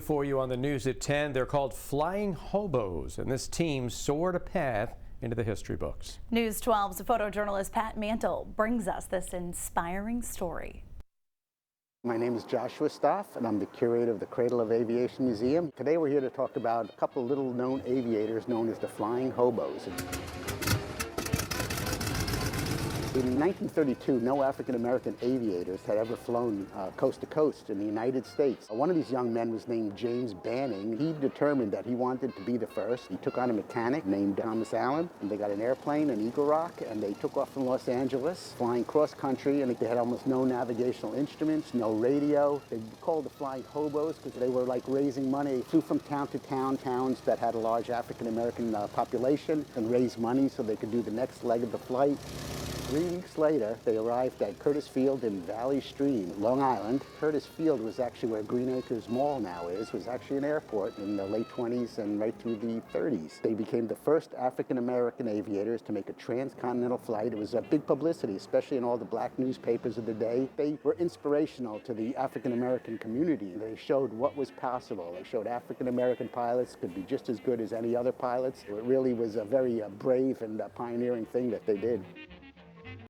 for you on the news at 10. They're called Flying Hobos, and this team soared a path into the history books. News 12's photojournalist Pat Mantle brings us this inspiring story. My name is Joshua Stoff, and I'm the curator of the Cradle of Aviation Museum. Today we're here to talk about a couple of little-known aviators known as the Flying Hobos. In 1932, no African-American aviators had ever flown coast to coast in the United States. One of these young men was named James Banning. He determined that he wanted to be the first. He took on a mechanic named Thomas Allen, and they got an airplane, an Eagle Rock, and they took off from Los Angeles, flying cross-country, and they had almost no navigational instruments, no radio. They were called the Flying Hobos because they were like raising money. They flew from town to town, towns that had a large African-American population, and raised money so they could do the next leg of the flight. 3 weeks later, they arrived at Curtis Field in Valley Stream, Long Island. Curtis Field was actually where Green Acres Mall now is, was actually an airport in the late 20s and right through the 30s. They became the first African-American aviators to make a transcontinental flight. It was a big publicity, especially in all the black newspapers of the day. They were inspirational to the African-American community. They showed what was possible. They showed African-American pilots could be just as good as any other pilots. It really was a very brave and pioneering thing that they did.